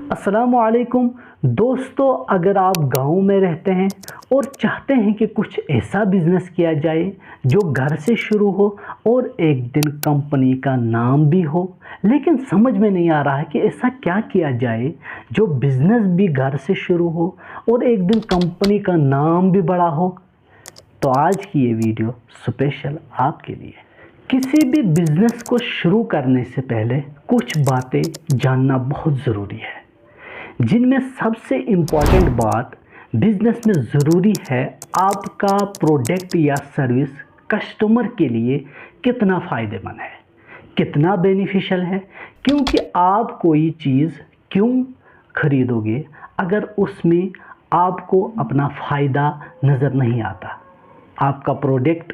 अस्सलामुअलैकुम दोस्तों, अगर आप गांव में रहते हैं और चाहते हैं कि कुछ ऐसा बिज़नेस किया जाए जो घर से शुरू हो और एक दिन कंपनी का नाम भी हो, लेकिन समझ में नहीं आ रहा है कि ऐसा क्या किया जाए जो बिज़नेस भी घर से शुरू हो और एक दिन कंपनी का नाम भी बड़ा हो, तो आज की ये वीडियो स्पेशल आपके लिए। किसी भी बिज़नेस को शुरू करने से पहले कुछ बातें जानना बहुत ज़रूरी है, जिनमें सबसे इम्पॉर्टेंट बात बिज़नेस में ज़रूरी है आपका प्रोडक्ट या सर्विस कस्टमर के लिए कितना फ़ायदेमंद है, कितना बेनिफिशियल है। क्योंकि आप कोई चीज़ क्यों खरीदोगे अगर उसमें आपको अपना फ़ायदा नज़र नहीं आता। आपका प्रोडक्ट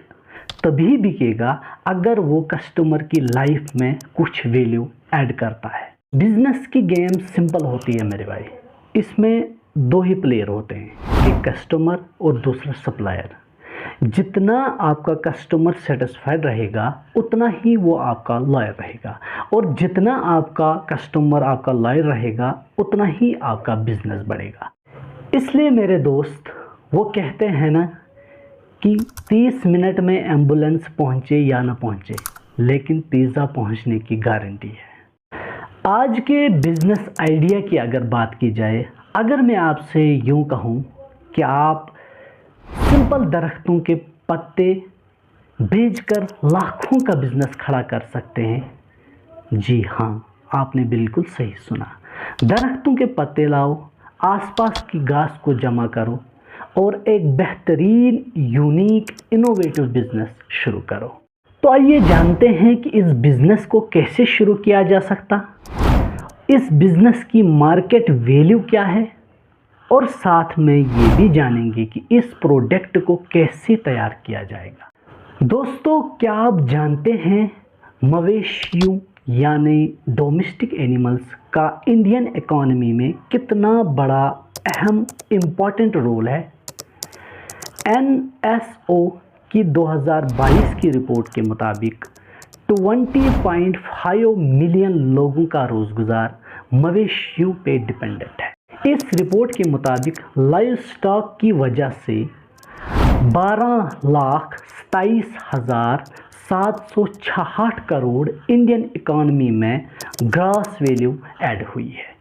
तभी बिकेगा अगर वो कस्टमर की लाइफ में कुछ वैल्यू ऐड करता है। बिजनेस की गेम सिंपल होती है मेरे भाई। इसमें दो ही प्लेयर होते हैं, एक कस्टमर और दूसरा सप्लायर। जितना आपका कस्टमर सेटिस्फाइड रहेगा उतना ही वो आपका लॉयल रहेगा, और जितना आपका कस्टमर आपका लॉयल रहेगा उतना ही आपका बिजनेस बढ़ेगा। इसलिए मेरे दोस्त, वो कहते हैं ना कि 30 मिनट में एम्बुलेंस पहुंचे या ना पहुंचे, लेकिन पिज़्ज़ा पहुंचने की गारंटी है। आज के बिज़नेस आइडिया की अगर बात की जाए, अगर मैं आपसे यूं कहूं कि आप सिंपल दरख्तों के पत्ते बेचकर लाखों का बिज़नेस खड़ा कर सकते हैं। जी हाँ, आपने बिल्कुल सही सुना। दरख्तों के पत्ते लाओ, आसपास की घास को जमा करो और एक बेहतरीन, यूनिक, इनोवेटिव बिज़नेस शुरू करो। तो आइए जानते हैं कि इस बिज़नेस को कैसे शुरू किया जा सकता, इस बिज़नेस की मार्केट वैल्यू क्या है, और साथ में ये भी जानेंगे कि इस प्रोडक्ट को कैसे तैयार किया जाएगा। दोस्तों, क्या आप जानते हैं मवेशियों यानी डोमेस्टिक एनिमल्स का इंडियन इकोनॉमी में कितना बड़ा अहम इम्पॉर्टेंट रोल है। NSO की 2022 की रिपोर्ट के मुताबिक 20.5 मिलियन लोगों का रोज़गार मवेशियों पे डिपेंडेंट है। इस रिपोर्ट के मुताबिक लाइव स्टॉक की वजह से 12,27,766 करोड़ इंडियन इकोनॉमी में ग्रॉस वैल्यू ऐड हुई है।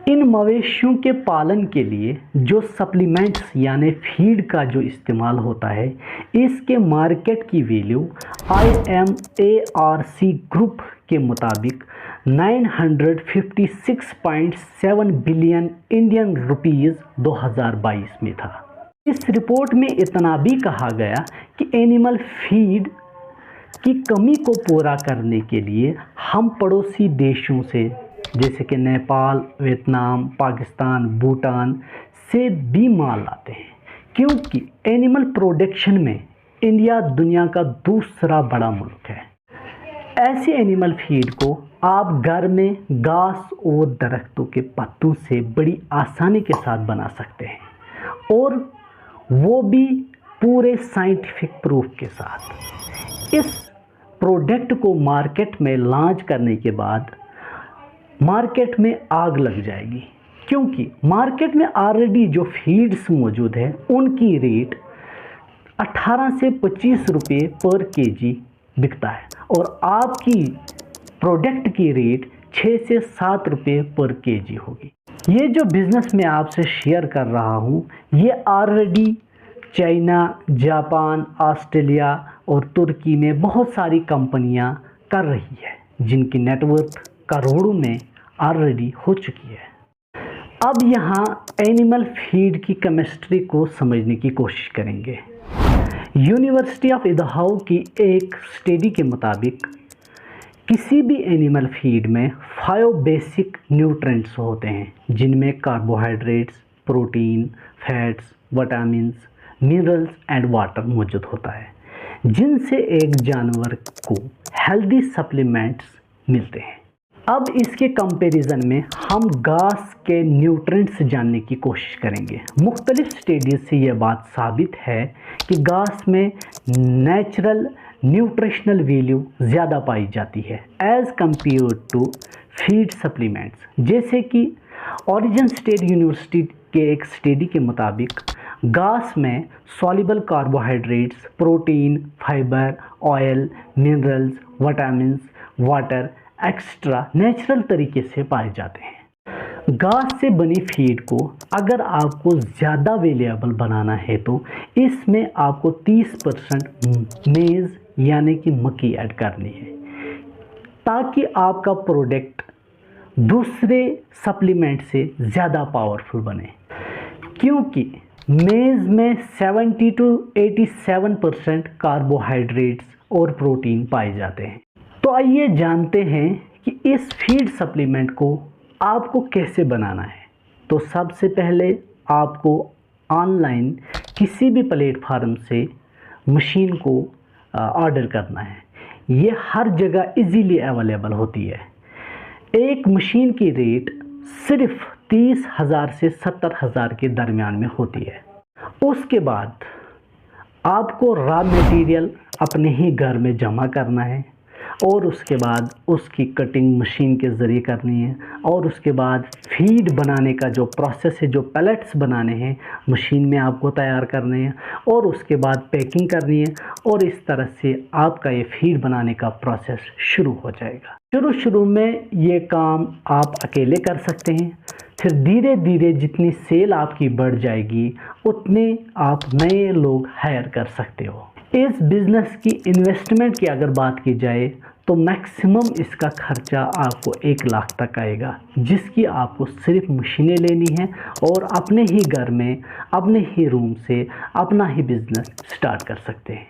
इन मवेशियों के पालन के लिए जो सप्लीमेंट्स यानी फीड का जो इस्तेमाल होता है, इसके मार्केट की वैल्यू IMARC ग्रुप के मुताबिक 956.7 बिलियन इंडियन रुपीज़ 2022 में था। इस रिपोर्ट में इतना भी कहा गया कि एनिमल फीड की कमी को पूरा करने के लिए हम पड़ोसी देशों से जैसे कि नेपाल, वियतनाम, पाकिस्तान, भूटान से भी माल लाते हैं, क्योंकि एनिमल प्रोडक्शन में इंडिया दुनिया का दूसरा बड़ा मुल्क है। ऐसे एनिमल फीड को आप घर में घास और दरख्तों के पत्तों से बड़ी आसानी के साथ बना सकते हैं, और वो भी पूरे साइंटिफिक प्रूफ के साथ। इस प्रोडक्ट को मार्केट में लॉन्च करने के बाद मार्केट में आग लग जाएगी, क्योंकि मार्केट में ऑलरेडी जो फीड्स मौजूद हैं उनकी रेट 18 से 25 रुपये पर केजी बिकता है, और आपकी प्रोडक्ट की रेट 6 से 7 रुपये पर केजी होगी। ये जो बिज़नेस मैं आपसे शेयर कर रहा हूँ, ये ऑलरेडी चाइना, जापान, ऑस्ट्रेलिया और तुर्की में बहुत सारी कंपनियाँ कर रही है, जिनकी नेटवर्थ करोड़ों में ऑलरेडी हो चुकी है। अब यहाँ एनिमल फीड की केमिस्ट्री को समझने की कोशिश करेंगे। यूनिवर्सिटी ऑफ इदाहो की एक स्टडी के मुताबिक किसी भी एनिमल फीड में 5 बेसिक न्यूट्रेंट्स होते हैं, जिनमें carbohydrates, protein, fats, vitamins, minerals and water मौजूद होता है, जिनसे एक जानवर को हेल्दी सप्लीमेंट्स मिलते हैं। अब इसके कंपैरिजन में हम घास के न्यूट्रिएंट्स जानने की कोशिश करेंगे। मुख्तलिफ स्टडीज से यह बात साबित है कि घास में नेचुरल न्यूट्रिशनल वैल्यू ज़्यादा पाई जाती है as compare to feed supplements, जैसे कि ओरिजिन स्टेट यूनिवर्सिटी के एक स्टडी के मुताबिक घास में soluble carbohydrates, protein, fibre, oil, minerals, vitamins, water extra natural तरीके से पाए जाते हैं। घास से बनी फीड को अगर आपको ज़्यादा वेरिएबल बनाना है तो इसमें आपको 30% मेज़ यानी कि मक्की ऐड करनी है, ताकि आपका प्रोडक्ट दूसरे सप्लीमेंट से ज़्यादा पावरफुल बने। क्योंकि मेज़ में 70 to 87% कार्बोहाइड्रेट्स और प्रोटीन पाए जाते हैं। तो आइए जानते हैं कि इस फीड सप्लीमेंट को आपको कैसे बनाना है। तो सबसे पहले आपको ऑनलाइन किसी भी प्लेटफार्म से मशीन को ऑर्डर करना है। ये हर जगह इजीली अवेलेबल होती है। एक मशीन की रेट सिर्फ 30,000 से 70,000 के दरमियान में होती है। उसके बाद आपको रॉ मटेरियल अपने ही घर में जमा करना है और उसके बाद उसकी कटिंग मशीन के ज़रिए करनी है और उसके बाद फीड बनाने का जो प्रोसेस है, जो पैलेट्स बनाने हैं मशीन में आपको तैयार करने हैं और उसके बाद पैकिंग करनी है और इस तरह से आपका ये फीड बनाने का प्रोसेस शुरू हो जाएगा। शुरू में ये काम आप अकेले कर सकते हैं, फिर धीरे धीरे जितनी सेल आपकी बढ़ जाएगी उतने आप नए लोग हायर कर सकते हो। इस बिज़नेस की इन्वेस्टमेंट की अगर बात की जाए तो मैक्सिमम इसका खर्चा आपको 1 लाख तक आएगा, जिसकी आपको सिर्फ मशीनें लेनी है और अपने ही घर में अपने ही रूम से अपना ही बिज़नेस स्टार्ट कर सकते हैं।